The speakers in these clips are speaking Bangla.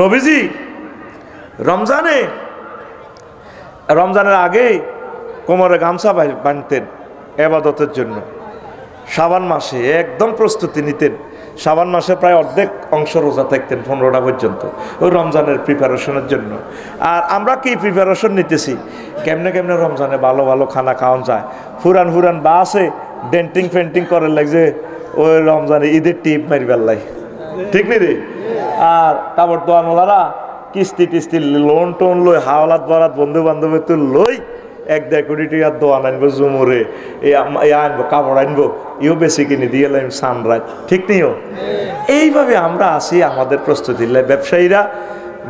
নবীজি রমজানের আগে কোমরে গামছা বাঁধতেন ইবাদতের জন্য। শাবান মাসে একদম প্রস্তুতি নিতেন। শাবান মাসে প্রায় অর্ধেক অংশ রোজা থাকতেন 15টা পর্যন্ত, ওই রমজানের প্রিপারেশনের জন্য। আর আমরা কি প্রিপারেশন নিতেছি, কেমনে কেমনে রমজানে ভালো ভালো খানা খাওয়ান যায়। ফুরান বাসে ডেন্টিং ফেন্টিং করে লাগছে ওই রমজানে ঈদের টিপ মারিবার লাই, ঠিক নি রে। আর তারপর দোয়ানোলারা কিস্তি টিস্তি লোন টোন লই হাওলাত বরাত বন্ধু বান্ধবের তো লই 1-1.5 কোটি টাকার দোয়ান আনবো জুমুরে, আনবো কাপড় আনবো, ইও বেশি কিনে দিয়ে এলাম সানরাইজ, ঠিক নিও। এইভাবে আমরা আসি আমাদের প্রস্তুতি। ব্যবসায়ীরা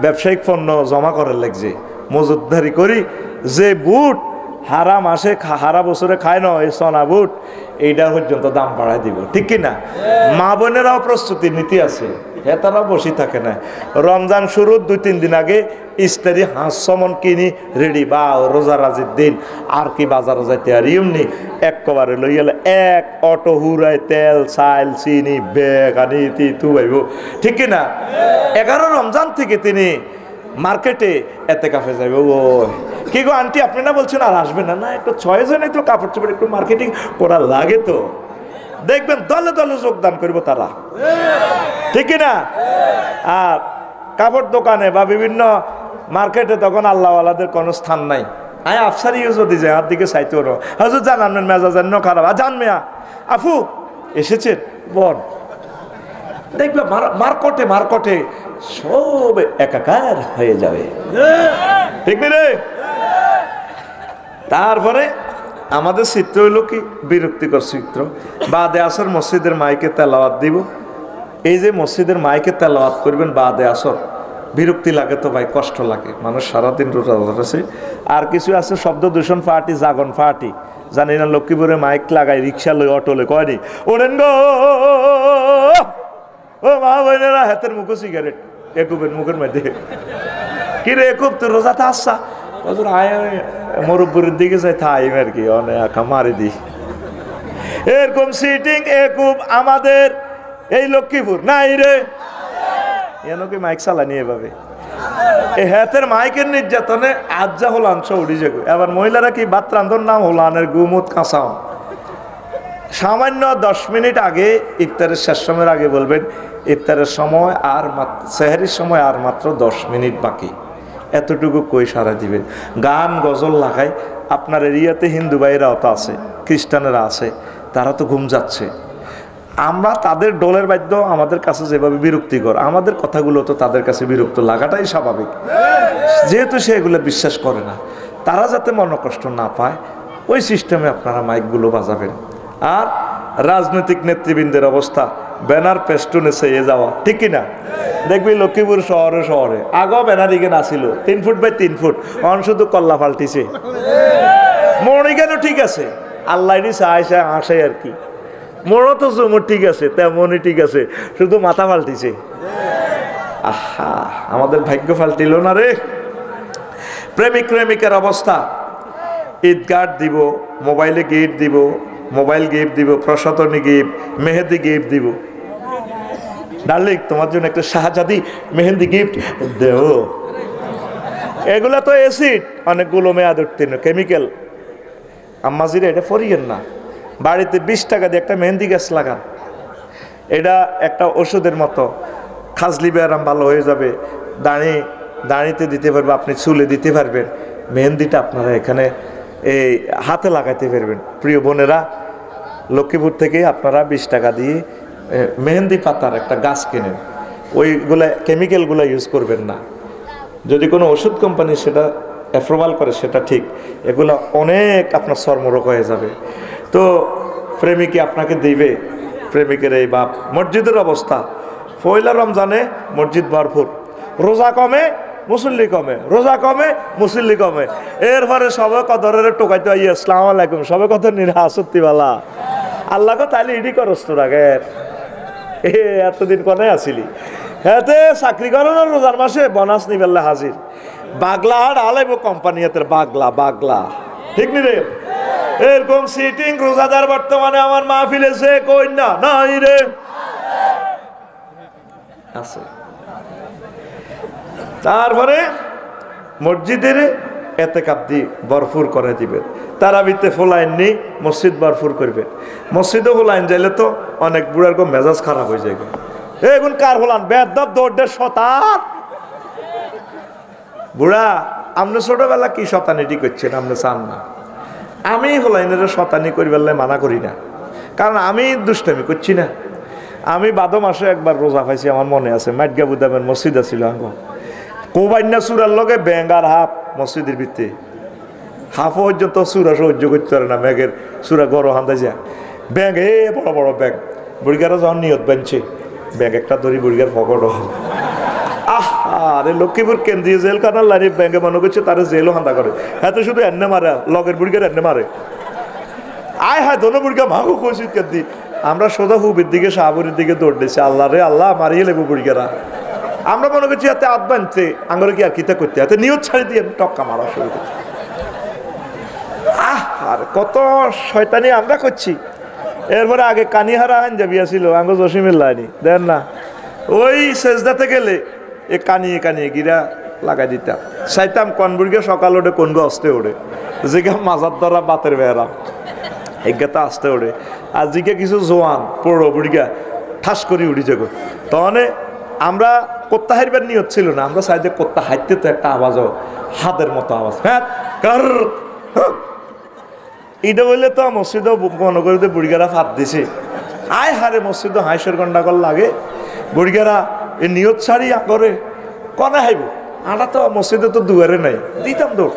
ব্যবসায়িক পণ্য জমা করার লাগছে, মজুতদারি করি। যে বুট হারা মাসে হারা বছরে খায় না, এই সোনা বুট, এইটা পর্যন্ত দাম বাড়ায় দিব, ঠিক কিনা। মা বোনেরাও প্রস্তুতি নীতি আছে, তারা বসে থাকে না। রমজান শুরুর 2-3 দিন আগে ইস্তারি হাঁস সমন কিনি রেডি, বা রোজা রাজির দিন আর কি বাজারে যাইতে আর এমনি একবারে লই গেলে 1 অটো হুরাই তেল চাল চিনি ব্যাগ আনি তু ভাইব, ঠিক কিনা। 11 রমজান থেকে তিনি মার্কেটে এতে কাফে যাইব। ও কি গো আন্টি, আপনি না বলছেন আর আসবেন না? না, একটু 6 জনে তো কাপড় চোপড় একটু মার্কেটিং করা লাগে, তো দেখবেন দলে দলে যোগদান করব তারা, ঠিক না। আর কাপড় দোকানে বা বিভিন্ন মার্কেটে তখন আল্লাহওয়ালাদের কোনো স্থান নাই। আফসারিও যদি যায় আর দিকে চাইতে হলো, হজুর জান আপনার মেজাজ খারাপ, জান মেয়া আফু এসেছেন বল, দেখবে মার্কেটে সব একাকার হয়ে যাবে, ঠিক রে। তারপরে আমাদের চিত্র হইল কি বিরক্তিকর চিত্র। বাদে আসর মসজিদের মাইকে তেলাওয়াত দিব। এই যে মসজিদের মাইকে তেলাওয়াত করবেন বাদে আসর, বিরক্তি লাগে তো ভাই, কষ্ট লাগে। মানুষ সারাদিন রোজা ধরেছে। আর কিছু আছে শব্দ দূষণ পার্টি, জাগন পার্টি, জানি না লক্ষ্মীপুরে মাইক লাগাই রিক্সা লই অটো লই কয়নি ওরেন গো ও মা বোনেরা, হাতের মুখো সিগারেট একুবের মুখের মধ্যে, কি রে একুব তোর রোজাতে আসছা? মরুপুরের দিকে যাই থাইম আর কি, অনেক মারি দি। এরকম সিটিং একুব আমাদের এই লক্ষ্মীপুর নাই রে, এন কি মাইক চালানি এভাবে। এই হাতের মাইকের নির্যাতনে আজ্জা হোলান উড়ি যাবে। আবার মহিলারা কি ভাত রান্ধন নাম হোলানের গুমুত কাঁচাও। সামান্য 10 মিনিট আগে ইফতারের শেষ সময়ের আগে বলবেন ইফতারের সময় আর মাত্র, সেহরির সময় আর মাত্র 10 মিনিট বাকি। এতটুকু কই সারা দিবেন। গান গজল লাগায়। আপনার এরিয়াতে হিন্দু ভাইয়েরাও তো আছে, খ্রিস্টানেরা আছে, তারা তো ঘুম যাচ্ছে। আমরা তাদের ডোলের বাদ্য আমাদের কাছে যেভাবে বিরক্তিকর, আমাদের কথাগুলো তো তাদের কাছে বিরক্ত লাগাটাই স্বাভাবিক, যেহেতু সে এগুলো বিশ্বাস করে না। তারা যাতে মনকষ্ট না পায় ওই সিস্টেমে আপনারা মাইকগুলো বাজাবেন। আর রাজনৈতিক নেতৃবৃন্দের অবস্থা, ব্যানার পেস্টুনে চেয়ে যাওয়া, ঠিক কিনা। দেখবি লক্ষ্মীপুর শহরে আগেও banner eigen Aseel 3 foot by 3 foot, on শুধু কল্লা পাল্টিছে। মরিগানও ঠিক আছে, আল্লাহ আসে আর কি। মোড়ও তো জমুর ঠিক আছে, তেমনই ঠিক আছে, শুধু মাথা পাল্টিছে। আহা, আমাদের ভাগ্য পাল্টিল না রে। প্রেমিক প্রেমিকের অবস্থা, ঈদগাহ দিব, মোবাইলে গিফট দিব, মোবাইল গিফট দিব, প্রসাধনী গিফট, মেহেদি গিফট দিব। ডার্লিং তোমার জন্য একটা শাহজাদি মেহেন্দি গিফট দেও। এগুলা তো অ্যাসিড, অনেকগুলো মেয়াদ উত্তীর্ণ কেমিক্যাল। আম্মাজিরা এটা ফরিয়েন না, বাড়িতে 20 টাকা দিয়ে একটা মেহেন্দি গাছ লাগান। এটা একটা ওষুধের মতো, খাজলি ব্যায়াম ভালো হয়ে যাবে, দাড়িতে দিতে পারবে, আপনি চুলে দিতে পারবেন। মেহেন্দিটা আপনারা এখানে এই হাতে লাগাইতে পারবেন। প্রিয় বোনেরা, লক্ষ্মীপুর থেকে আপনারা 20 টাকা দিয়ে মেহেন্দি পাতার একটা গাছ কেনেন। ওইগুলা কেমিক্যালগুলো ইউজ করবেন না। যদি কোনো ওষুধ কোম্পানি সেটা অ্যাপ্রুভাল করে সেটা ঠিক, এগুলো অনেক আপনার চর্মরোগ হয়ে যাবে। তো প্রেমিকে আপনাকে দিবে, প্রেমিকের এই বাপ। মসজিদের অবস্থা, পয়লা রমজানে মসজিদ ভরপুর, রোজা কমে মুসল্লি কমে, রোজা কমে মুসল্লি কমে। এরপরে সবে কদরের টোকাইতে আই আসসালামু আলাইকুম, সবে কত নিরা সত্যিবালা আল্লাহকে তাইলে ইডি করস তোর আগে এতদিন কনে আসিলি। হ্যাঁ চাকরি করো না, রোজার মাসে বোনাস নিবেলে হাজির। বাগলা আর আলাইব কোম্পানি হাতের বাগলা, ঠিক নি রে। এরকম সিটিং রোজাদার বর্তমানে আমার মাহফিলে সে কই না নাই রে আছে। তারপরে মসজিদের এতেকাপ দিয়ে ভরপুর করে দিবেন। তারাবিতে ফোলাইন নেই, মসজিদ ভরপুর করবেন। মসজিদে ফোলাইন যাইলে তো অনেক বুড়ার মেজাজ খারাপ হয়ে যায়। এখন কার ফোলান বেদব দৌড় শতান বুড়া, আপনি ছোটবেলা কি শতানিটি করছেন? আপনি চান না আমি হলাইনের শতানি করিবেলে মানা করি না, কারণ আমি দুষ্টামি করছি না। আমি বাদো মাসে একবার রোজা পাইছি, আমার মনে আছে। মাটগা বুদামের মসজিদ আছিল আঙ্গ কোবাইনা চূড়ার লগে ব্যাঙ্গার হাফ মসজিদের ভিত্তি হাফ পর্যন্ত চূড়া সহ্য করতে পারে না। ব্যাগের চূড়া গড় হান্দা যা ব্যাগ বড় বড় ব্যাগ। বুড়িগারা যখন নিয়ত বানছে ব্যাগ একটা ধরি বুড়িগার পকড়। আরে লক্ষ্মীপুর কেন্দ্রীয় জেল কানার লাইনে ব্যাংকে মনে করছে তারা জেলও হান্দা করে। হ্যাঁ তো শুধু এনে মারে, লগের বুড়িগার এনে মারে। আয় হায় দোনো বুড়িগা মাগো কইছি কেন্দ্রি। আমরা সোজা হুবির দিকে শাহপুরের দিকে দৌড় দিয়েছি। আল্লাহ রে আল্লাহ, মারিয়ে লেবু বুড়িগারা। আমরা মনে করছি হাতে হাত বানছে, আঙ্গরে কি আর কিতা করতে, হাতে নিয়ত ছাড়ি দিয়ে টক্কা মারা শুরু করছি। আর কত শয়তানি আমরা করছি। এরপরে আগে কানিহারা আইন যাবি আসিল আঙ্গ জসিমের লাইনি দেন না, ওই সেজদাতে গেলে এ কানিয়ে কানিয়ে গিরা লাগাই দিতাম। চাইতাম কনবুড়িকে সকাল ওঠে কোন গো আসতে ওঠে, যেগা মাজার দ্বারা বাতের বেড়া এগাতে আসতে ওঠে। আর জিকে কিছু জোয়ান পড়ো বুড়িগা ঠাস করে উঠি যাগো। তখন আমরা কোত্তা হারবার নিয়ত ছিল না, আমরা চাই যে কোত্তা হাইতে তো একটা আওয়াজ, হাতের মতো আওয়াজ, হ্যাঁ কার এটা বললে তো মসজিদও মনে করে বুড়িগারা ফাঁদ দিছে। আয় হারে মসজিদ হাইসের গন্ডাগল লাগে। বুড়িগারা এ নিয়ত ছাড়ি করে কনে হাইব, আটা তো মসজিদে তো দুয়ারে নাই, দিতাম দৌড়।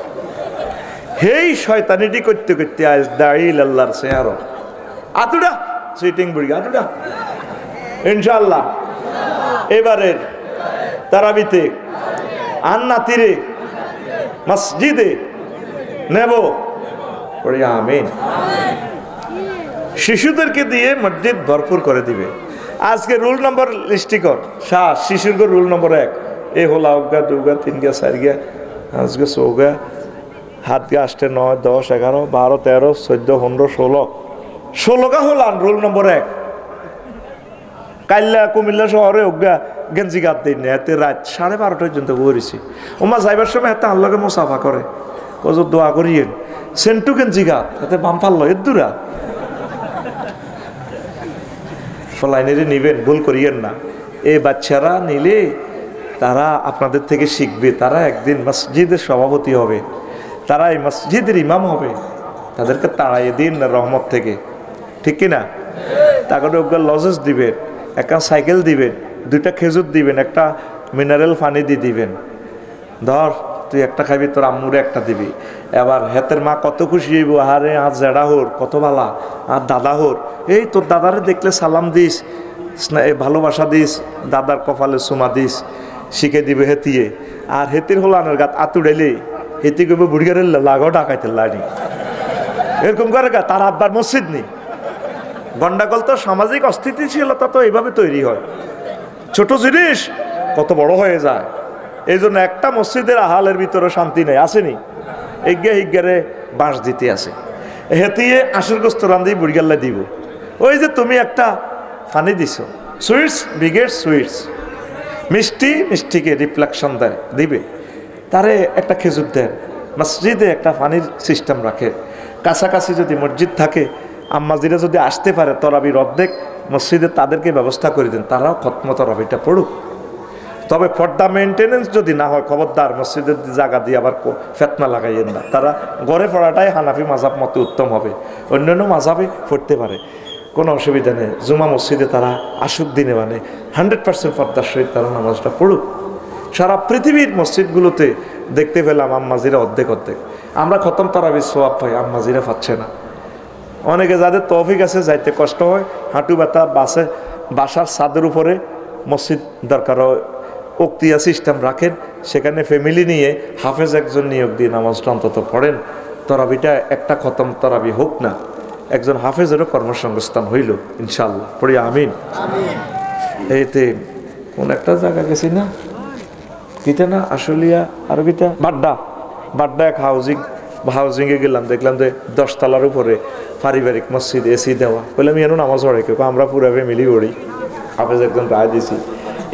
হেই শয়তানিটি করতে করতে আজ দাঁড়িয়ে আল্লাহর সে আরো আতুডা সুইটিং বুড়িগা আতুডা। ইনশাল্লাহ এবারের তারাবিতে আন্না তীরে মসজিদে নেব, আমিন। শিশুদেরকে দিয়ে মসজিদ ভরপুর করে দিবে। আজকে রুল নম্বর লিস্টি কর শিশুর রুল নম্বর 1 এ হলা উগা 2 গা 3 গা 4 গা 5 গা 6 গা 7 গা 8 9 10 11 12 13 14 15 16 গা হলান রুল নম্বর 1। কাইল্লা কুমিল্লা শহরে উগা গেঞ্জি গাত দিন এতে রাত 12:30 পর্যন্ত বইছি। ওমা যাইবার সময় এত আল্লাহকে মোসাফা করে কত দোয়া করিয়েন সেন্টু গেঞ্জি গাত এতে বাম পাল্লো এদুরা ফলাইনেরে নিবেন, ভুল করিয়েন না। এই বাচ্চারা নিলে তারা আপনাদের থেকে শিখবে, তারা একদিন মসজিদের সভাপতি হবে, তারা এই মসজিদের ইমাম হবে। তাদেরকে তাড়াইয়ে দিন না রহমত থেকে, ঠিক কিনা? তারপরে ওগুলো লজেস দিবেন, একটা সাইকেল দিবেন, 2টা খেজুর দিবেন, একটা মিনারেল পানি দিয়ে দিবেন। ধর তুই একটা খাবি, তোর আম্মুরে একটা দিবি। এবার হেতের মা কত খুশি হইব, আরে আর জেডা হোর কত ভালা, আর দাদা হোর এই তোর দাদারে দেখলে সালাম দিস, ভালোবাসা দিস, দাদার কপালে চুমা দিস, শিখে দিবে হেতিয়ে। আর হেতির হলানের গাত আতুড়াইলে হেতি করবে বুড়িগারে লাগাও ডাকাইতে লাড়ি এরকম করে গা। তার আব্বার মসজিদ নেই। গন্ডাগোল তো সামাজিক অস্থিতিশীলতা তো এইভাবে তৈরি হয়, ছোট জিনিস কত বড় হয়ে যায়। এই জন্য একটা মসজিদের আহালের ভিতরে শান্তি নেই, আসেনি? হিগ্গারে বাঁশ দিতে আছে, হেতিয়ে আশুর গোস্ত রান্ধি বুড়িগাল্লা দিব। ওই যে তুমি একটা ফানি দিছ, সুইটস বিগেট সুইটস, মিষ্টি মিষ্টিকে রিফ্লেকশন দেয় দিবে। তারে একটা খেজুর দেন, মসজিদে একটা পানির সিস্টেম রাখে। কাছাকাছি যদি মসজিদ থাকে, আম্মাজিরা যদি আসতে পারে তরাবির অর্ধেক মসজিদে তাদেরকে ব্যবস্থা করে দেন, তারাও খতম তরাবিটা পড়ুক। তবে পর্দা মেনটেনেন্স যদি না হয়, খবরদার মসজিদের জায়গা দিয়ে আবার ফেতনা লাগাইয়েন না। তারা ঘরে পড়াটাই হানাফি মাযহাব মতে উত্তম হবে, অন্যান্য মাযহাবে পড়তে পারে, কোনো অসুবিধা নেই। জুমা মসজিদে তারা আসুক দিনে, মানে 100% পর্দার সহিত তারা নামাজটা পড়ুক। সারা পৃথিবীর মসজিদগুলোতে দেখতে পেলাম আম্মাজিরা অর্ধেক অর্ধেক। আমরা খতম তারাবির সওয়াব পাই, আম্মাজিরা পাচ্ছে না। অনেকে যাদের তৌফিক আছে যাইতে কষ্ট হয়, হাঁটু ব্যথা, বাসার ছাদের উপরে মসজিদ দরকার হয়, উক্তিয়া সিস্টেম রাখেন, সেখানে ফ্যামিলি নিয়ে হাফেজ একজন নিয়োগ দিয়ে নামাজটা অন্তত পড়েন। তরাবিটা একটা খতম তরাবি হোক না, একজন হাফেজেরও কর্মসংস্থান হইল ইনশাল্লাহ, পড়ি আমিন। এইতে কোন একটা জায়গা গেছি না, গীতা না আশুলিয়া আর গীতা বাড্ডা এক হাউজিংয়ে গেলাম, দেখলাম যে 10 তলার উপরে পারিবারিক মসজিদ, এসি দেওয়া। বললাম এন নামাজ পড়ে কেউ, আমরা পুরা ফ্যামিলি পড়ি। হাফেজ একজন রায় দিছি,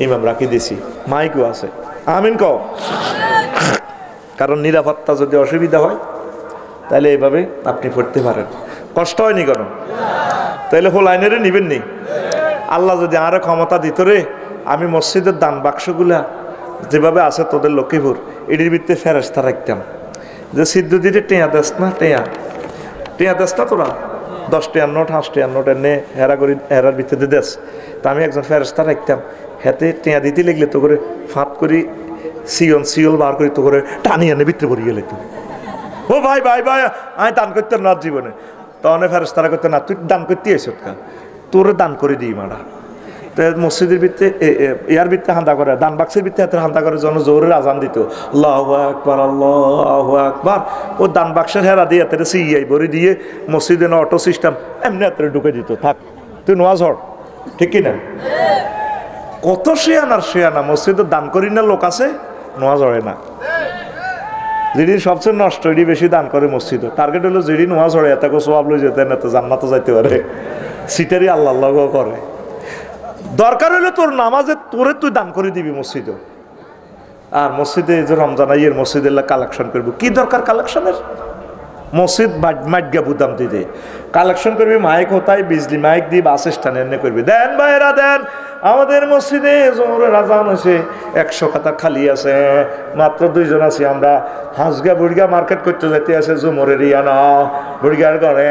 ইমাম রাখি দিছি, মাইকও আছে, আমিন কও। কারণ নিরাপত্তা যদি অসুবিধা হয় তাহলে এইভাবে আপনি পড়তে পারেন, কষ্ট হয়নি কেন? তাহলে হোলাইনেরে নিবেন নি? আল্লাহ যদি আরো ক্ষমতা দিত রে, আমি মসজিদের দান বাক্সগুলা যেভাবে আছে তোদের লক্ষ্মীপুর এটির ভিত্তিতে ফেরেস্তা রাখতাম, যে সিদ্ধ দিতে টেঁয়া দেস না, টেঁয়া দেস না তোরা 10 টেঁয়ার নোট 5 টেঁয়ার নোট এনে হেরার ভিত্তিতে দেশ, তা আমি একজন ফেরেস্তা রাখতাম, হাতে টেঁয়া দিতে লাগলে তো করে ফাঁত করি সিওল বার করি তো করে টানি এনে ভিতরে পড়ে গেলে তো, ও ভাই ভাই ভাই আমি দান করতে না জীবনে, তখন ফেরেস্তারা করতে না, তুই দান করতে এসো কা, তোরে দান করে দিই মারা। তো মসজিদের ভিত্তে ইয়ার ভিত্তে হান্দা করে, দান বাক্সের ভিত্তে হাতে হান্দা করে যেন জোরের আজান দিত, আল্লাহু আকবার আল্লাহু আকবার, ও দান বাক্সের হেরা দিয়ে হাতে সিআই ভরে দিয়ে মসজিদে না অটো সিস্টেম এমনি হাতে ঢুকে দিত, থাক তুই নোয়াজ হর, ঠিক কিনা? কত শেয়ানা মসজিদে দান করি না লোক আছে, নোয়াজ হয় না। যেটি সবচেয়ে নষ্ট এটি বেশি দান করে মসজিদে, টার্গেট হলো যেটি নোয়াজ হরে এত সোয়াব লই যেতে না, তো জান্নাতে যাইতে পারে, সিটারি আল্লাহ আল্লাহ করে। দরকার হলে তোর নামাজে তোরে তুই দান করে দিবি মসজিদে, আর মসজিদে যে রমজান আইয়ের মসজিদে কালেকশন করবি, কি দরকার কালেকশনের? মসজিদ মাইগা বুদাম দিতে কালেকশন করবি, মাইক হতাই বিজলি মাইক দিয়ে বাস স্ট্যান্ড এনে করবি, দেন ভাইরা দেন, আমাদের মসজিদে জোহরের আজান হয়েছে, 100 খাতা খালি আছে, মাত্র 2 জন আছি আমরা, হাঁসগা বুড়িগা মার্কেট করতে যেতে আছে, জুমরের ইয়ানা বুড়িগার ঘরে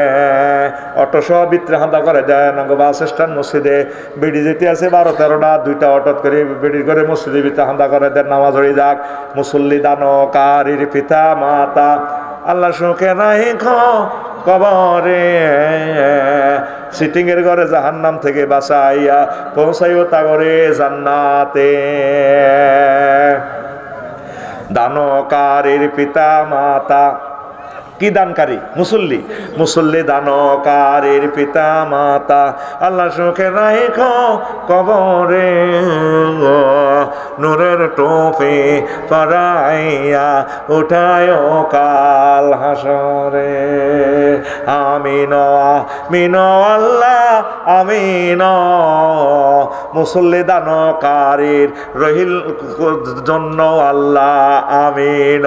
অটো সহ ভিতরে হাঁদা করে দেন, বাস স্ট্যান্ড মসজিদে বেড়ি যেতে আছে 12-13টা, 2টা অটো করে বেড়ির ঘরে মসজিদের ভিতরে হাঁদা করে দেন, নামাজ হয়ে যাক। মুসল্লি দানো কারির পিতা মাতা আল্লাহ সুখে নাই কবরে, সিটিং এর ঘরে জাহান্নাম থেকে বাঁচাইয়া পৌঁছাইও তাগরে জান্নাতে। দানকারীর পিতা মাতা, কি দানকারী? মুসল্লি দানকারীর পিতা মাতা আল্লাহ সুখে রাখো কবরে, নূরের টোপে পরাইয়া উঠায় কাল হাসরে। আমিন আমিন আল্লাহ আমিন। মুসল্লি দানকারীর রহিল জন্য আল্লাহ আমিন।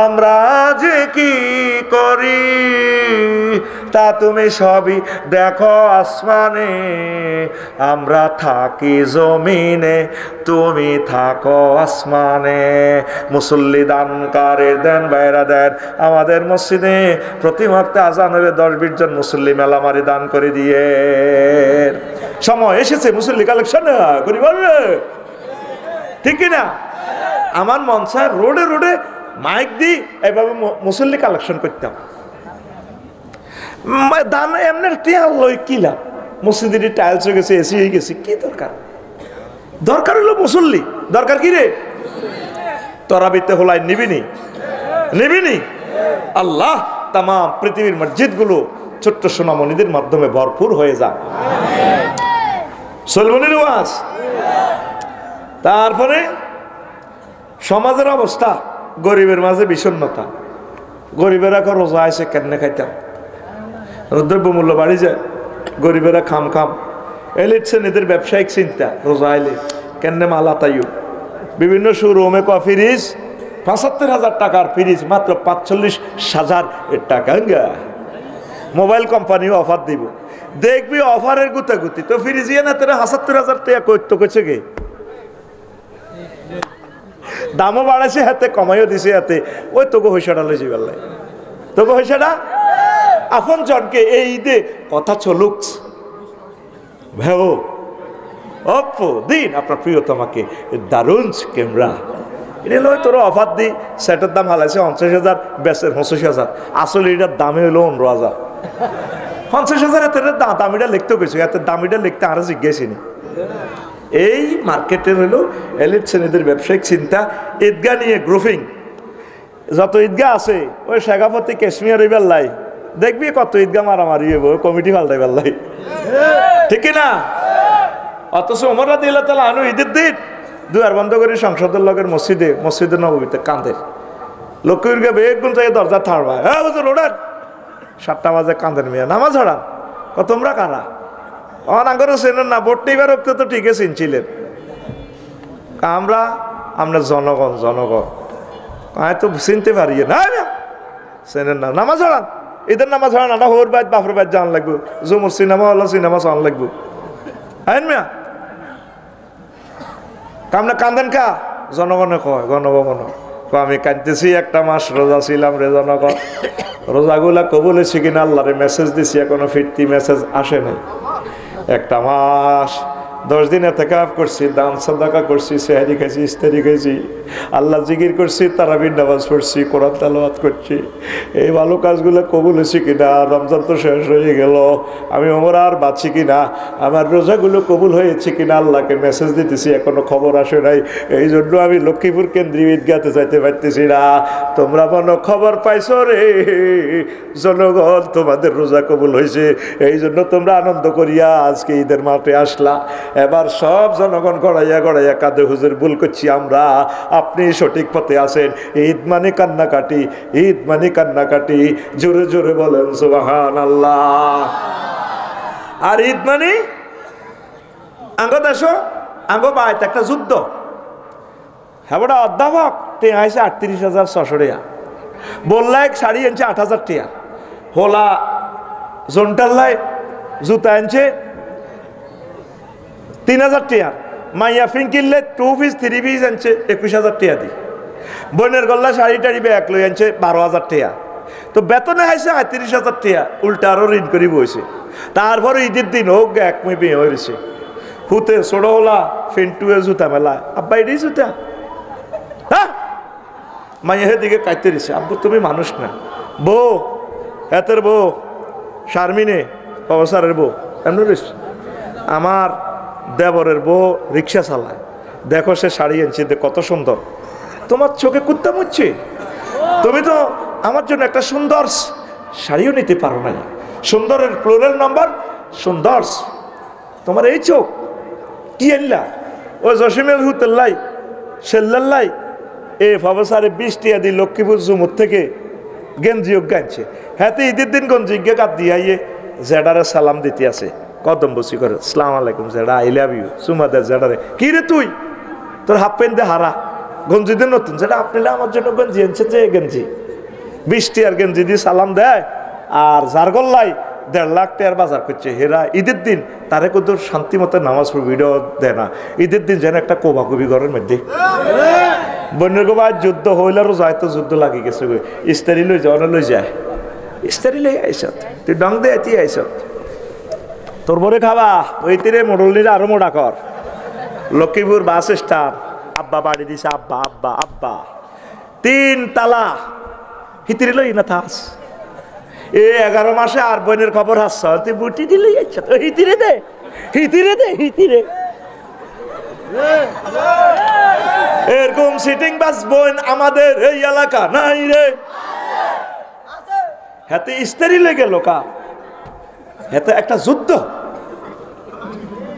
আমরা যে কি করি তা তুমি সবই দেখো আসমানে, আমরা থাকি জমিনে তুমি থাকো আসমানে। মুসল্লি দানকারীর দেন বাইরা দেন, আমাদের মসজিদে প্রতি ওয়াক্তে আজান হলে 10-20 জন মুসল্লি মেলামারি দান করে দিয়ে। সময় এসেছে মুসল্লি কালেকশন করি, বলবে ঠিক কিনা? আমার মন চায় রোডে রোডে মাইক দি এইভাবে মুসল্লি কালেকশন করতাম, দান এমনি টিয়াল লই কি লাভ? মসজিদের টাইলস হয়ে গেছে, এসি হয়ে গেছে, কি দরকার? দরকার হলো মুসল্লি। দরকার কি রে? তরাবিতে হলাই নিবিনি আল্লাহ তাম পৃথিবীর মসজিদ গুলো ছোট্ট সোনামণিদের মাধ্যমে ভরপুর হয়ে যায়। সলমনির ওয়াজ। তারপরে সমাজের অবস্থা, গরিবের মাঝে বিষণ্ণতা, গরিবেরা রোজা আছে কেমনে খাইতাম, দ্রব্যমূল্য বাড়ি যায়, গরিবেরা খাম এলিট শ্রেণীদের ব্যবসায়িক চিন্তা, রোজা আইলে কেমনে মালা তাইও, বিভিন্ন শোরুমে ফ্রিজ 75,000 টাকার ফ্রিজ মাত্র 45,000 টাকা। মোবাইল কোম্পানিও অফার দিব, দেখবি অফারের গুতাগুতি, তো ফ্রিজ ইয়ে না তোরা 75,000 টাকা করতে করছে গে, দামও বাড়াইছে হাতে, কমাইও দিছে হাতে, ওই তোকে হইসাটা লইছি বেলায়, তোকে হইসাটা আপন জনকে এই ঈদে কথা চলুক ভেও অপ্পো দিন আপনার প্রিয়তমাকে দারুণ ক্যামেরা এটা লই তোর অফার দি, সেটের দাম হালাইছে 50,000, বেচের 25,000, আসলে এটার দামে হলো 15,000। 50,000 এত দামিটা লিখতে গেছে, এত দামিটা লিখতে আরো জিজ্ঞেসি নি। এই মার্কেটের হলো এলিট শ্রেণীদের ব্যবসায়িক চিন্তা। ঈদগাহ নিয়ে গ্রুপিং, যত ঈদগাহ আছে ওই শেখাপতি কাশ্মীর বেল্লাই দেখবি কত ঈদগাহ মারামারি হইব, কমিটি পাল্টাই বেল্লাই, ঠিক না? অথচ ওমর রাদিয়াল্লাহু তাআলা আনহু ঈদের দিন দুয়ার বন্ধ করে সংসদের লগের মসজিদে নববীতে কাঁদের, লক্ষ্মীরকে বেগুন থেকে দরজা থাড়বা, হ্যাঁ বুঝুন ওঠান, 7টা বাজে কাঁদের মেয়ে নামাজ হড়ান, তোমরা কারা? অনাগরও চেনেন না, ভোট নিবার রক্ত তো ঠিকই চিনছিলেন, আমরা আমরা জনগণ জনগণ আমি তো চিনতে পারি না চেনেন না নামাজ হারান ঈদের নামাজ হারান না হোর বাইত বাপর বাইত জান লাগবো জমুর সিনেমা হলো সিনেমা চান লাগবো আইন মিয়া কামনা কান্দেন কা জনগণে কয় গণভবন আমি কাঁদতেছি একটা মাস রোজা ছিলাম রে জনগণ রোজাগুলা কবুল হয়েছে কিনা আল্লাহরে মেসেজ দিছি এখনো ফিরতি মেসেজ আসে নাই একটা মাস 10 দিন ইতিকাফ করছি দান সাদাকা করছি সেহরি খাইছি ইফতারি খাইছি আল্লাহ জিকির করছি তারাবির নামাজ পড়ছি কোরআন তেলাওয়াত করছি এই ভালো কাজগুলো কবুল হয়েছে কিনা রমজান তো শেষ হয়ে গেল আমি ওমরা আর বাঁচি কিনা আমার রোজাগুলো কবুল হয়েছে কিনা আল্লাহকে মেসেজ দিতেছি এখনো খবর আসে নাই এই জন্য আমি লক্ষ্মীপুর কেন্দ্রীয় ঈদগাতে যাইতে পারতেছি না তোমরা মনে খবর পাইছো রে জনগণ তোমাদের রোজা কবুল হয়েছে এই জন্য তোমরা আনন্দ করিয়া আজকে ঈদের মাঠে আসলা এবার সব জনগণ গড়াইয়া গড়াইয়া কাঁদে হুজুর ভুল করছি আমরা আপনি সঠিক পথে আছেন ঈদ মানে কান্নাকাটি ঈদ মানে কান্নাকাটি জোরে জোরে বলেন সুবহানাল্লাহ আর ঈদ মানে আঙ্গ দেশ আঙ্গ বাইত একটা যুদ্ধ হ্যাঁ বড় অধ্যাপক তে আইসে 38,600 টাকা বললাই শাড়ি আনছে 8,000 টাকা হোলা জোনটাল্লাই জুতা আনছে 3,000 টাকা মাইয়া ফিঙ্কিলে 2 পিস 3 পিস আনছে 21,000 টাকা দি বোনের গল্লা শাড়ি টাড়ি ব্যাগ লই আনছে 12,000 টাকা তো বেতনে হাইছে 38,000 টাকা উল্টা আরো ঋণ করি বইছে তারপরে ঈদের দিন হোক এক মই বিয়ে হয়েছে হুতে ছোট হলা ফিন্টুয়ে জুতা মেলা আব্বা এটাই জুতা হ্যাঁ মাইয়া দিকে কাইতে দিছে আব্বু তুমি মানুষ না বউ এতের বউ শারমিনে অবসারের বউ এমন আমার দেবরের বউ রিক্সা চালায় দেখো সে শাড়ি আনছে কত সুন্দর তোমার চোখে কুত্তা মুচ্ছে তুমি তো আমার জন্য একটা সুন্দর শাড়িও নিতে পারো না সুন্দরের প্লুরাল নাম্বার সুন্দর তোমার এই চোখ কি আনলা ওই জসিমের হুতেল্লাই সেল্লাল্লাই এ ফাবসারে 20 টাকা দিয়ে লক্ষ্মীপুর জুমুর থেকে গেঞ্জি গাইছে হ্যাঁ তো ঈদের দিন গঞ্জি কাপ দিয়ে আইয়ে জেডারে সালাম দিতে আছে কদম বসি করে আসসালামু আলাইকুম জেডা আই লাভ ইউ সুমা দে জেডারে কি রে তুই তোর হাফ প্যান্ট দে হারা গঞ্জি দিয়ে নতুন যেটা আপনি আমার জন্য গঞ্জি আনছেন যে গেঞ্জি 20 টাকার গেঞ্জি দিয়ে সালাম দেয় আর জারগল্লাই 1.5 লাখ টাকার বাজার করছে হেরা ঈদের দিন তারে কত শান্তি মতো নামাজ ভিডিও দেয় না ঈদের দিন যেন একটা কোবাকুবি ঘরের মধ্যে বন্যের গোবায় যুদ্ধ হইলে রোজা তো যুদ্ধ লাগি গেছে ইস্তারি লই যাও লই যায় ইস্তারি লই আইসত তুই ডং দে এটি আইসত তোর বরে খাবা ওই তীরে মোড়লিরা আরো মোড়া কর লক্ষ্মীপুর বাস স্ট্যান্ড আব্বা বাড়ি দিছে আব্বা আব্বা আব্বা 3 তালা হিতিরে লই না থাস এ 11 মাসে আর বোনের খবর হাসছ তুই বুটি দিলেই আচ্ছা তো হিতিরে দে হিতিরে এরকম সিটিং বাস বোন আমাদের এই এলাকা নাই রে হাতে ইস্তারি লেগে লোকা হাতে একটা যুদ্ধ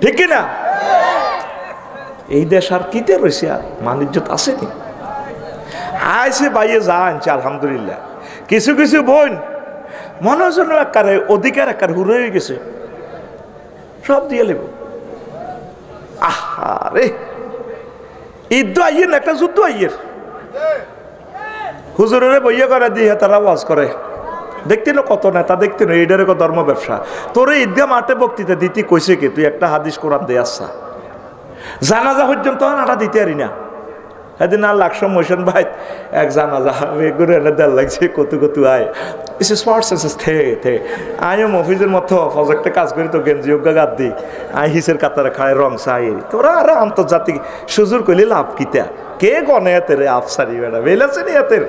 ঠিক কিনা এই দেশ আর কিতে রয়েছে আর মানিজ্যত আসেনি আইসে বাইয়ে যা আনছে আলহামদুলিল্লাহ কিছু কিছু বোন মনোজন একারে অধিকার একার হুড়ে হয়ে গেছে সব দিয়ে নেব আহারে ঈদ আইয়ের না একটা যুদ্ধ আইয়ের হুজুরের বইয়া করে দিয়ে তারা ওয়াজ করে দেখতে না কত নেতা দেখতে না এইটার ধর্ম ব্যবসা তোরে ঈদগাহ মাঠে বক্তৃতা দিতে কইছে কি তুই একটা হাদিস কোরআন দিয়ে আসছা জানাজা পর্যন্ত আটা দিতে পারি না সেদিন আর লাকসম মোশন ভাই এক জানাজা ঘুরে এনে দেড় লাগছে কত আয় ইস স্মার্ট সেন্সেস থে আমিও মফিজের মতো প্রজেক্টে কাজ করি তো গেঞ্জি অজ্ঞা গাদ দিই আই হিসের কাতারে খায় রং চাই তোরা আর আন্তর্জাতিক সুজুর কইলে লাভ কিতা কে গনে এতের আফসারি বেড়া বেলেছে নি এতের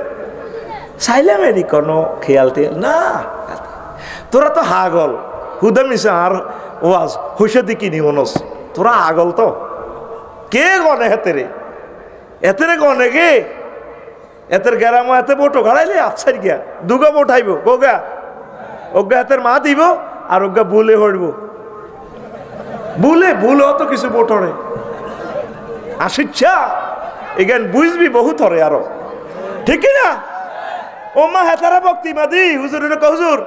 চাইলাম এরি কোনো খেয়াল টেয়াল না তোরা তো হাগল হুদা মিশে আর ওয়াজ হুসে দিকি নি মনস তোরা আগল তো কে গনে হেতেরে এতেরে গনে গে এতের গ্যারাম এতে বোটো গাড়াইলে আফসারি গিয়া দুগা বোটাইব গোগা ওগা এতের মা দিব আর ওগা বুলে হইব বুলে তো কিছু বোটরে আসিচ্ছা এখান বুঝবি বহুত হরে আরো ঠিক না ও মা হেতারা বক্তি মাদি হুজুরের হুজুর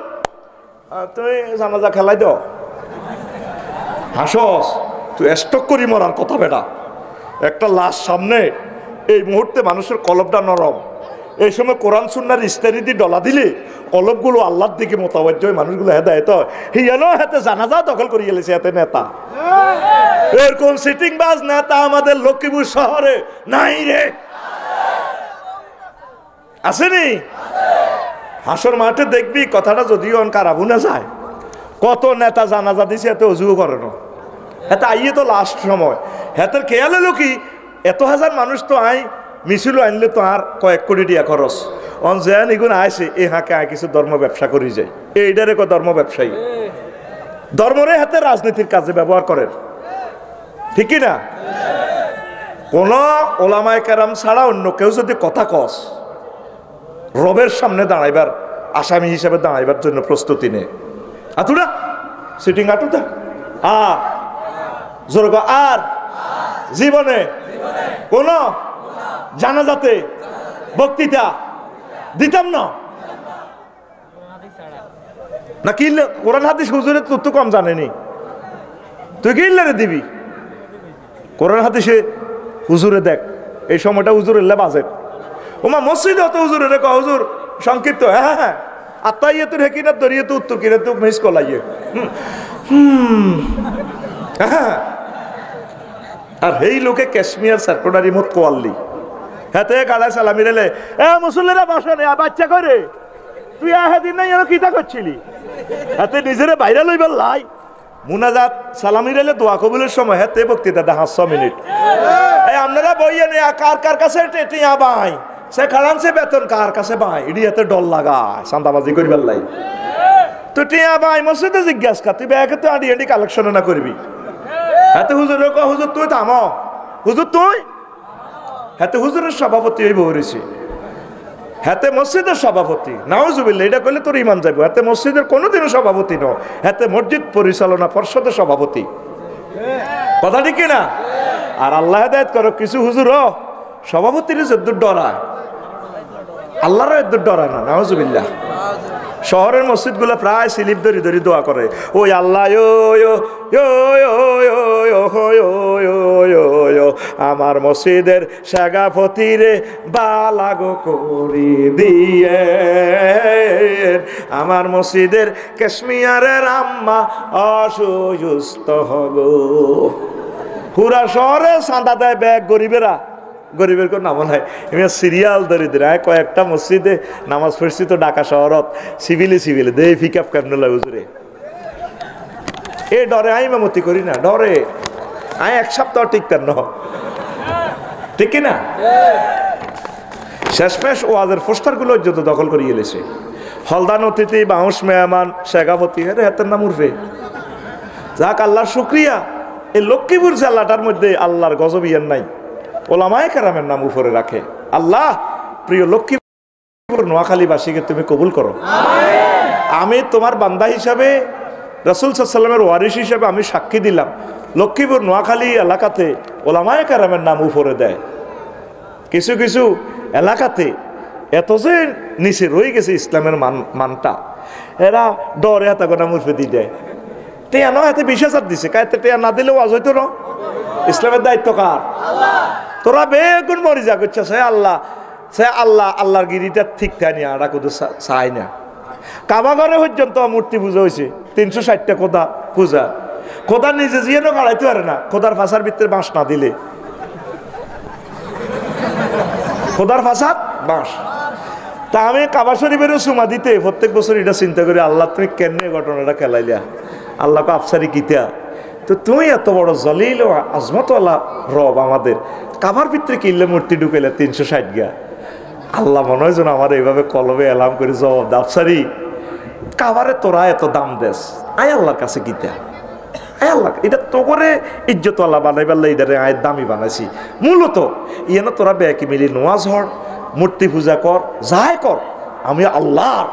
তুমি জানাজা খেলাই দাও হাসস তুই স্টক করি মরার কথা বেটা একটা লাশ সামনে এই মুহূর্তে মানুষের কলবটা নরম। এই সময় কোরআন সুন্নাহর ইস্তারি দিয়ে ডলা দিলে কলবগুলো আল্লাহর দিকে মোতাবজ্জ হয়, মানুষগুলো হেদায়েত হয়। হিয়ানো হাতে জানাজা দখল করে গেলেছে এতে নেতা। এরকম সিটিং বাজ নেতা আমাদের লক্ষ্মীপুর শহরে নাই রে, আসেনি? হাসর মাঠে দেখবি কথাটা যদিও কারাবু না যায়, কত নেতা জানাজা দিছে এত অজুও করে না। এত আইয়ে তো লাস্ট সময় হেতের খেয়াল হলো কি, এত হাজার মানুষ তো আই মিছিল আনলে তো আর কয়েক কোটি টাকা খরচ। অন যেন এগুলো আইসে এ হাঁকে আয় কিছু ধর্ম ব্যবসা করি যায়, এইটারে কয় ধর্ম ব্যবসায়ী। ধর্মরে হাতে রাজনীতির কাজে ব্যবহার করেন, ঠিক না? কোন ওলামায়ে কেরাম ছাড়া অন্য কেউ যদি কথা কস, রবের সামনে দাঁড়াইবার আসামি হিসাবে দাঁড়াইবার জন্য প্রস্তুতি নে। আতুরা সিটিং আটুটা আর জোর আর জীবনে কোন জানাজাতে বক্তৃতা দিতাম না। না কিনলে কোরআন হাদিস হুজুরে তোর তো কম জানেনি, তুই কিনলে রে দিবি কোরআন হাদিসে হুজুরে দেখ এই সময়টা হুজুরের বাজেট। ওমা মসজিদে অত হুজুরে রে হুজুর সংক্ষিপ্ত, হ্যাঁ হ্যাঁ আত্মাইয়ে তোর হেকিনা দরিয়ে তো উত্তর কিনে তো মিস কলাইয়ে। হ্যাঁ আর এই লোকে কাশ্মীর সার্কুলারি মত কোয়াল্লি হাতে গাড়ায় সালামি রেলে এ মুসল্লিরা বাসনে বাচ্চা করে তুই এদিন নাই যেন কিতা করছিলি, হাতে নিজেরে বাইরে লইবার লাই মুনাজাত সালামি রেলে দোয়া কবুলের সময় হাতে বক্তৃতা দেখা 6 মিনিট। এই আপনারা বইয়ে নেয়া কার কার কাছে টিয়া বাই সে খাড়ান সে বেতন কার কাছে বাই ইডি হাতে ডল লাগায় চান্দাবাজি করিবার লাই। তো টিয়া বাই মসজিদে জিজ্ঞাসা কর তুই ব্যাগে তো আডি আডি কালেকশন না করবি। হাতে হুজুর হুজুর তুই থাম, হুজুর তুই হাতে হুজুরের সভাপতি হইব হয়েছে, হাতে মসজিদের সভাপতি নাউজুবিল্লাহ এটা করলে তোর ইমান যাবো। হাতে মসজিদের কোনোদিনও সভাপতি ন, হাতে মসজিদ পরিচালনা পর্ষদের সভাপতি, কথা ঠিক না? আর আল্লাহ হেদায়েত করো কিছু হুজুর সভাপতির যদ্দুর ডরায়, আল্লাহরও এদ্দুর ডরায় না, নাউজুবিল্লাহ। শহরের মসজিদগুলো প্রায় স্লিপ ধরি ধরি দোয়া করে, ওই আল্লাহ আমার মসজিদের সভাপতিরে বালাগো করি দিয়ে, আমার মসজিদের কাশ্মীরের আম্মা অসুস্থ হব। পুরা শহরে চাঁদা দেয় ব্যাগ গরিবেরা, গরিবের কোন নাম নাই এমনি সিরিয়াল দরিদ্র কয়েকটা মসজিদে নামাজ পড়ছি তো ঢাকা শহরত সিভিলে দে ফিকাপ কাপনুল্লাহ হুজুরে এ ডরে আই মেমতি করি না, ডরে আই এক সপ্তাহ টিকতেন না, ঠিক না? শেষমেশ ওয়াজের পোস্টারগুলো যত দখল করে গেলেছে, হলদান অতিথি বাউস মেহমান শেখাপতি আরে হাতের নাম উঠবে। যাক আল্লাহর শুক্রিয়া, এই লক্ষ্মীপুর জেলাটার মধ্যে আল্লাহর গজব ইয়ার নাই, ওলামায়ে কেরামের নাম উপরে রাখে। আল্লাহ প্রিয় লক্ষ্মীপুর নোয়াখালীবাসীকে তুমি কবুল করো। আমি তোমার বান্দা হিসাবে রাসূল সাল্লাল্লাহু আলাইহি ওয়াসাল্লামের ওয়ারিস হিসাবে আমি সাক্ষী দিলাম, লক্ষ্মীপুর নোয়াখালী এলাকাতে ওলামায়ে কেরামের নাম উপরে দেয়। কিছু কিছু এলাকাতে এত যে নিচে রয়ে গেছে ইসলামের মানটা, এরা ডরে হাতে গোনা মুরফে দিয়ে দেয়। টেয়া নয় হাতে 20,000 দিছে, কায়তে টেয়া না দিলেও আজ হইতো না। ইসলামের দায়িত্ব কার? তোরা বেগুন মরি যা করছে সে আল্লাহ, সে আল্লাহ আল্লাহর গিরিটা ঠিক থানি আড়া কোথাও চাই না। কাবাঘরে পর্যন্ত মূর্তি পূজা হয়েছে 360টা খোদা পূজা, খোদা নিজে জিয়েও গাড়াইতে পারে না, খোদার ফাঁসার ভিতরে বাঁশ না দিলে, খোদার ফাঁসার বাঁশ। তা আমি কাবা শরীফেরও সুমা দিতে প্রত্যেক বছর এটা চিন্তা করি, আল্লাহ তুমি কেন ঘটনাটা খেলাইলা, আল্লাহকে আফসারি কিতা, তো তুমি এত বড় জলিল ও আজমত আল্লাহ রব আমাদের কাবার ভিতরে কিনলে মূর্তি ঢুকাইলে 360 গা। আল্লাহ মনে হয় যেন আমার এইভাবে কলবে এলাম করে জবাব দাফসারি কাবারে তোরা এত দাম দেস, আয় আল্লাহর কাছে গীতা, আয় আল্লাহ এটা তো করে ইজ্জত আল্লাহ বানাই পারলে এটারে আয়ের দামি বানাইছি। মূলত ইয়ে তোরা ব্যাকি মিলি নোয়াজ হর, মূর্তি পূজা কর, যাই কর, আমি আল্লাহর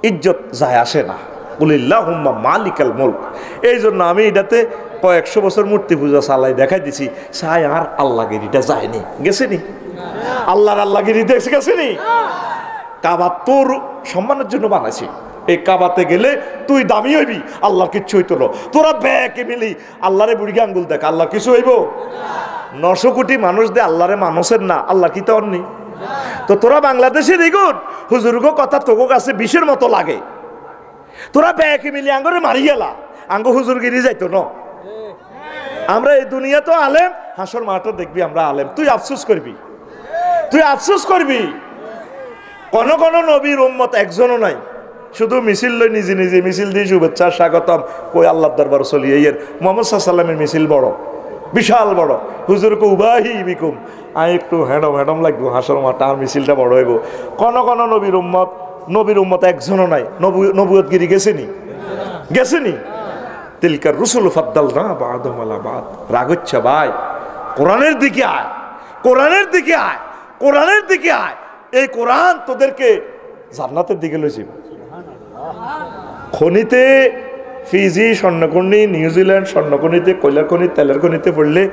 ইজ্জত যায় আসে না। কুলিল্লাহুম্মা মালিকাল মুলক। এই জন্য আমি এটাতে কয়েকশো বছর মূর্তি পূজা চালাই দেখাই দিছি, সাই আর আল্লাহগিরিটা যায়নি, গেছেনি আল্লাহর আল্লাহগিরি দেখে গেছেনি। কাবা তোর সম্মানের জন্য বানাইছি, এই কাবাতে গেলে তুই দামি হইবি, আল্লাহর কিচ্ছু হইতো না। তোরা ব্যাকে মিলি আল্লাহরে বুড়ি আঙ্গুল দেখ, আল্লাহ কিছু হইব? 900 কোটি মানুষ দে আল্লাহরে মানুষের না, আল্লাহ কি তো অন্যি? তো তোরা বাংলাদেশের এগুন হুজুরগো কথা তোগো কাছে বিষের মতো লাগে, তোরা ব্যাকে মিলি আঙ্গরে মারি গেলা, আঙ্গ হুজুরগিরি যাইতো ন। আমরা এই দুনিয়া তো আলেম, হাসর মাঠও দেখবি আমরা আলেম। তুই আফসোস করবি, তুই আফসোস করবি। কোন কোন নবীর উম্মত একজনও নাই, শুধু মিছিল লই নিজে নিজে মিছিল দিয়ে শুভেচ্ছা স্বাগতম কই আল্লাহর দরবার চলিয়ে এর। মুহাম্মদ সাল্লাল্লাহু আলাইহি সাল্লামের মিছিল বড়, বিশাল বড়। হুজুরকে উবাহি বিকুম, আমি একটু হ্যাডম হ্যাডম লাগবো, হাসর মাঠা আর মিছিলটা বড় হইব। কোন কোন নবীর উম্মত একজনও নাই। নবুয়তগিরি গেছেনি, গেছেনি। তিলকার রুসুল ফাদ্দালনা বা'দুহুম আলা বা'দ। রাগ হচ্ছে ভাই, কোরআনের দিকে আয়, কোরআনের দিকে আয়, কোরআনের দিকে আয়। এই কোরআন তোদেরকে জান্নাতের দিকে লই যাবে। খনিতে ফিজি স্বর্ণখনি, নিউজিল্যান্ড স্বর্ণখনিতে, কয়লার খনি, তেলের খনিতে পড়লে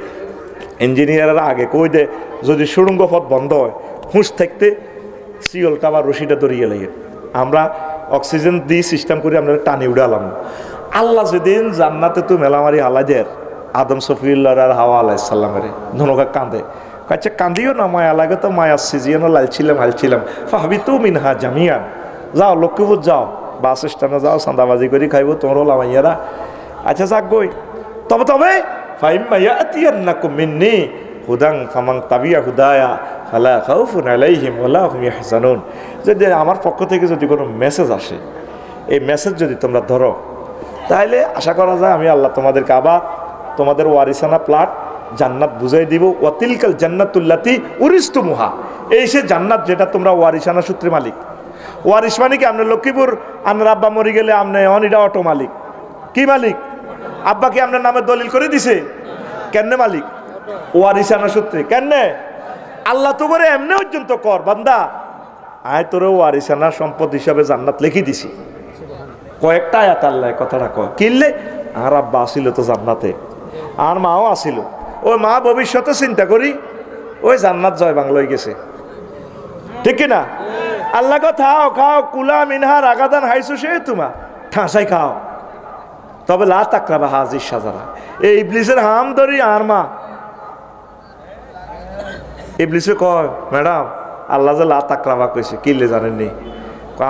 ইঞ্জিনিয়াররা আগে কই দে যদি সুড়ঙ্গ পথ বন্ধ হয় হুঁশ থাকতে সিওলটা বা রশিটা ধরিয়ে লাগে। আমরা অক্সিজেন দিয়ে সিস্টেম করে আমরা টানি উড়ালাম। আল্লাহ যেদিন জান্নাতে তো মেলামারি হালাদের আদম সফিউল্লাহ আর হাওয়া আলাইহিস সালামের ধনকা কাঁদে, আচ্ছা কান্দিও না, মায়া লাগে তো মায়া সিজিয়ান লালছিলাম হালছিলাম ফাহাবিতু মিনহা জামিয়ান। যাও লক্ষ্মীপুর যাও, বাস স্ট্যান্ডে যাও, চাঁদাবাজি করে খাইব তোমরা লামাইয়ারা। আচ্ছা যাক গই, তবে তবে ফাইম্মা ইয়াতিয়ান্নাকুম মিন্নি হুদান ফামান তাবিয়া হুদায়া ফালা খাউফুন আলাইহিম ওয়ালা হুম ইয়াহজানুন। যদি আমার পক্ষ থেকে যদি কোনো মেসেজ আসে, এই মেসেজ যদি তোমরা ধরো, তাহলে আশা করা যায় আমি আল্লাহ তোমাদেরকে আবার তোমাদের ওয়ারিসানা প্লাট জান্নাত বুঝাই দিব। ওয়াতিলকাল জান্নাতুল্লাতি উরিস্তুমুহা, এই সে জান্নাত যেটা তোমরা ওয়ারিসানা সূত্রে মালিক। ওয়ারিস মানে কি? আপনার লক্ষ্মীপুর আপনার আব্বা মরে গেলে আপনি অনিডা অটো মালিক। কি মালিক? আব্বা কি আপনার নামে দলিল করে দিছে? কেন মালিক? ওয়ারিসানা সূত্রে। কেন? আল্লাহ তো করে এমনি পর্যন্ত কর বান্দা, আয় তোরে ওয়ারিসানা সম্পদ হিসাবে জান্নাত লিখে দিছি। কয়েকটা আয়াত আল্লাহ কথাটা কয় কিনলে আর আব্বা আসিল তো জান্নাতে, আর মাও আসিল। ওই মা ভবিষ্যতে চিন্তা করি ওই জান্নাত জয় বাংলায় গেছে, ঠিক কিনা? আল্লাহ খাও খাও কুলা মিনহা রাগাদান হাইসু সে তোমা ঠাঁসাই খাও, তবে লা তাকরাবা হাজির সাজারা। এই ইবলিসের হাম ধরি আর মা ইবলিসে কয় ম্যাডাম আল্লাহ যে লা তাকরাবা কইছে কিনলে জানেননি?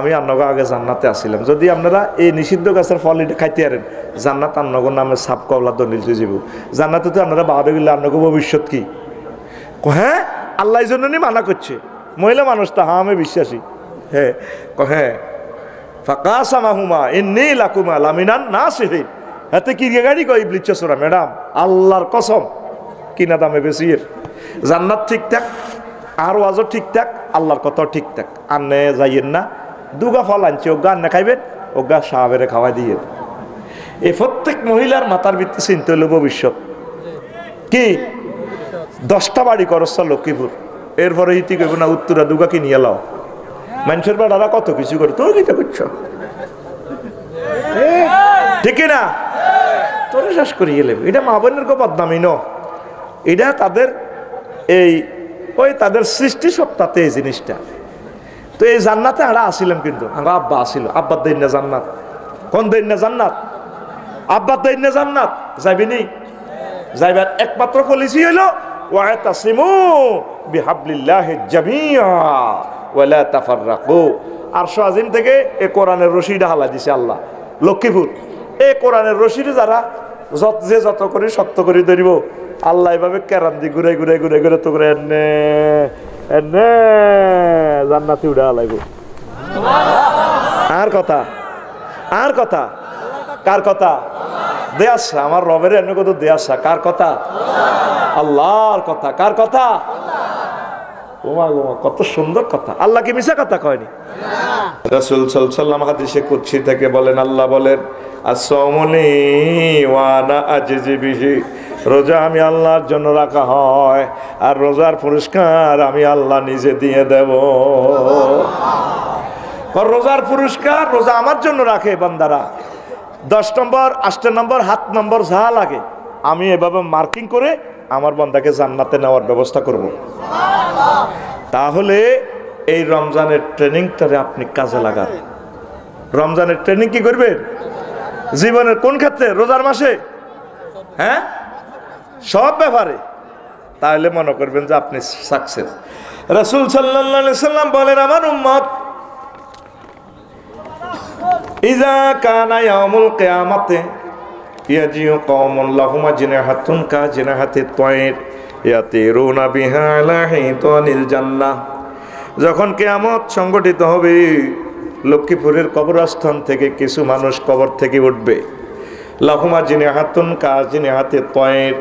আমি আপনাকে আগে জান্নাতে আসছিলাম, যদি আপনারা এই নিষিদ্ধ গাছের ফল এটা খাইতে পারেন জান্নাত আপনার নামে সাপ কবলা দলিল তুই যাব। জান্নাতে তো আপনারা বাহাদুর গেলে আপনাকে ভবিষ্যৎ কি? হ্যাঁ আল্লাহ এই জন্য মানা করছে। মহিলা মানুষটা হ্যাঁ আমি বিশ্বাসী। হ্যাঁ হ্যাঁ ফাকাসামাহুমা ইন্নী লাকুমা লামিনান নাসিহিন। হাতে কি গাড়ি কই ইবলিসরা ম্যাডাম আল্লাহর কসম কিনা দামে বেশি এর জান্নাত ঠিকঠাক আর ওয়াজও ঠিকঠাক, আল্লাহর কথাও ঠিকঠাক। আন্নে যাইয়েন না, দুগা ফল আনছে ওগা আন্না খাইবেন, ওগা সাহাবেরে খাওয়াই দিয়ে। এই প্রত্যেক মহিলার মাথার ভিত্তি চিন্তা হলো ভবিষ্যৎ কি 10টা বাড়ি করছ লক্ষ্মীপুর, এরপরে হিতি কইব না উত্তরা দুগা কি নিয়ে লাও। মানুষের বাড়ারা কত কিছু করে, তোর কিটা করছ ঠিক না? তোরে শেষ করি গেলে এটা মা বোনের কো বদনামি ন, এটা তাদের এই ওই তাদের সৃষ্টি সত্তাতে এই জিনিসটা। তো এই জান্নাতে আমরা আসিলাম, কিন্তু আমরা আব্বা আসিল। আব্বার দেন না জান্নাত, কোন দেন না জান্নাত? আব্বার দেন না জান্নাত যাইবিনি? যাইবার একমাত্র পলিসি হইল ওয়াতাসিমু বিহাবলিল্লাহি জামিয়া ওয়ালা তাফাররাকু। আরশ আজিম থেকে এই কোরআনের রশিটা হালা দিছে আল্লাহ লক্ষ্মীপুর। এই কোরআনের রশিটা যারা যত করে শক্ত করে ধরিব আল্লাহ এভাবে কেরান দি ঘুরে ঘুরে ঘুরে ঘুরে তো করে এনে এনে জান্নাতে উড়া লাগব। আর কথা, আর কথা, কার কথা? দেয়াসা আমার রবের এনে কত দেয়াসা, কার কথা? আল্লাহর কথা। কার কথা? ওমা ওমা কত সুন্দর কথা। আল্লাহ কি মিছা কথা কয়নি? রাসূল সাল্লাল্লাহু আলাইহি ওয়াসাল্লাম হাদিসে কুদসি থেকে বলেন, আল্লাহ বলেন আসসামুনি ওয়া আনা আজজি বিহি, রোজা আমি আল্লাহর জন্য রাখা হয় আর রোজার পুরস্কার আমি আল্লাহ নিজে দিয়ে দেব। রোজার পুরস্কার রোজা আমার জন্য রাখে বান্দারা। 10 নম্বর 8 নম্বর 7 নম্বর যা লাগে আমি এভাবে মার্কিং করে আমার বান্দাকে জান্নাতে নেওয়ার ব্যবস্থা করব। তাহলে এই রমজানের ট্রেনিংটারে আপনি কাজে লাগান। রমজানের ট্রেনিং কি করবেন? জীবনের কোন ক্ষেত্রে? রোজার মাসে, হ্যাঁ সব ব্যাপারে। তাহলে মনে করবেন যে আপনি সাকসেস। রাসূল সাল্লাল্লাহু আলাইহি সাল্লাম বলেন, আমার উম্মত ইজা কানা ইয়াউমুল কিয়ামাতে ইয়াজিউ কওমুন লাহুম জিনাহাতুন কা জিনাহাতিত তায়র ইয়াতিরুনা বিহা আলা হিতানিল জান্নাহ। যখন কিয়ামত সংগঠিত হবে, লক্ষ্মীপুরের কবরস্থান থেকে কিছু মানুষ কবর থেকে উঠবে। লাহুমা জিনাহাতুন কা জিনাহাতিত তায়র,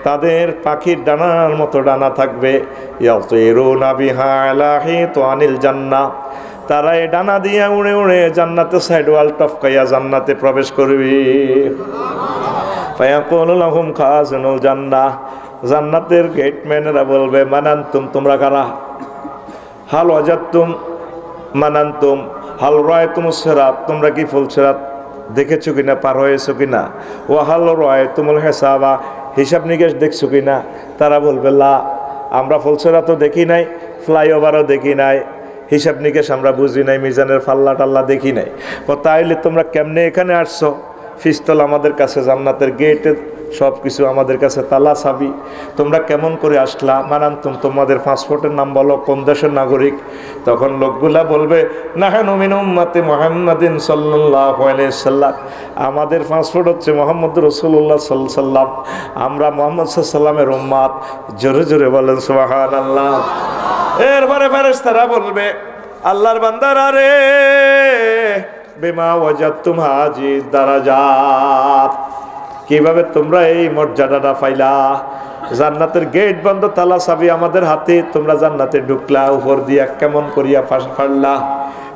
তাদের পাখির ডানার মতো ডানা থাকবে। ইয়াতিরুনা বিহা আলা হিতানিল জান্নাহ, তারা এই ডানা দিয়ে উড়ে উড়ে জান্নাতে সাইড ওয়াল টপকাইয়া জান্নাতে প্রবেশ করবে। ফায়াকুলু লাহুম খাজিনুল জান্নাহ, জান্নাতের গেটম্যানেরা বলবে, মানান্তুম, তোমরা কারা? হাল ওয়াজাদতুম মানান্তুম হাল রায়তুমুস সিরাত, তোমরা কি ফুল সিরাত দেখেছো কিনা, পার হয়েছো কিনা? ও হাল রায়তুমুল হিসাবা, হিসাব নিকেশ দেখছো কিনা? তারা বলবে, লা, আমরা ফুল সিরাতও দেখি নাই, ফ্লাইওভারও দেখি নাই, হিসাব নিকেশ আমরা বুঝি নাই, মিজানের ফাল্লা টাল্লা দেখি নাই। তাইলে তোমরা কেমনে এখানে আসছো? পিস্তল আমাদের কাছে, জান্নাতের গেটে সব কিছু আমাদের কাছে তালা চাবি, তোমরা কেমন করে আসলা? মানান্তুম, তোমাদের পাসপোর্টের নাম বলো, কোন দেশের নাগরিক? তখন লোকগুলা বলবে, নাহানু মিন উম্মতি মুহাম্মাদিন সাল্লাল্লাহু আলাইহি সাল্লাম, আমাদের পাসপোর্ট হচ্ছে মুহাম্মদ রাসূলুল্লাহ সাল্লাল্লাহু আলাইহি সাল্লাম, আমরা মুহাম্মদ সাল্লাল্লাহু আলাইহি সাল্লামের উম্মত। জোরে জোরে বলেন সুবহানাল্লাহ। এরপরে ফেরেশতারা বলবে, আল্লাহর বান্দারা রে, বিমা ওয়াজাদতুম হাজি দারাজাত, কিভাবে তোমরা এই মর্যাদাটা পাইলা? জান্নাতের গেট বন্ধ, তালা চাবি আমাদের হাতে, তোমরা জান্নাতে ঢুকলা, উপর দিয়া কেমন করিয়া পারলা?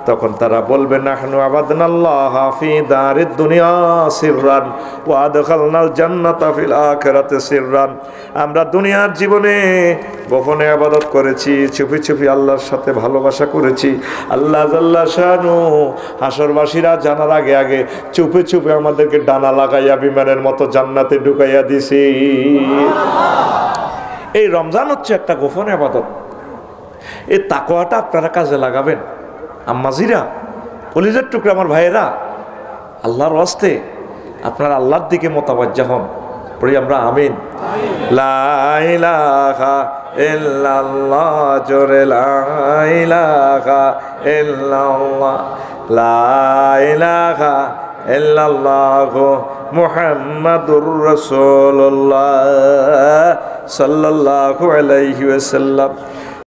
তখন তারা বলবে, নাহনু আবাদনাল্লাহ ফি দারিদ দুনিয়া সিররান ওয়া আদখালনাল জান্নাতা ফিল আখিরাতি সিররান, আমরা দুনিয়ার জীবনে গোপনে ইবাদত করেছি, চুপি চুপি আল্লাহর সাথে ভালোবাসা করেছি। আল্লাহ জাল্লা শানু হাসরবাসীরা জানার আগে আগে চুপি চুপি আমাদেরকে ডানা লাগাইয়া বিমানের মতো জান্নাতে ঢুকাইয়া দিছি। এই রমজান হচ্ছে একটা গোপন ইবাদত। এই তাকওয়াটা আপনারা কাজে লাগাবেন। আম্মাজিরা, কলিজার টুকরা আমার ভাইয়েরা, আল্লাহর ওয়াস্তে আপনারা আল্লাহর দিকে মোতাবাজ্জা হন। পড়ি আমরা আমিন। লা ইলাহা ইল্লাল্লাহ, জোরে লা ইলাহা ইল্লাল্লাহ, লা ইলাহা ইল্লাল্লাহু মুহাম্মাদুর রাসূলুল্লাহ সাল্লাল্লাহু আলাইহি ওয়াসাল্লাম।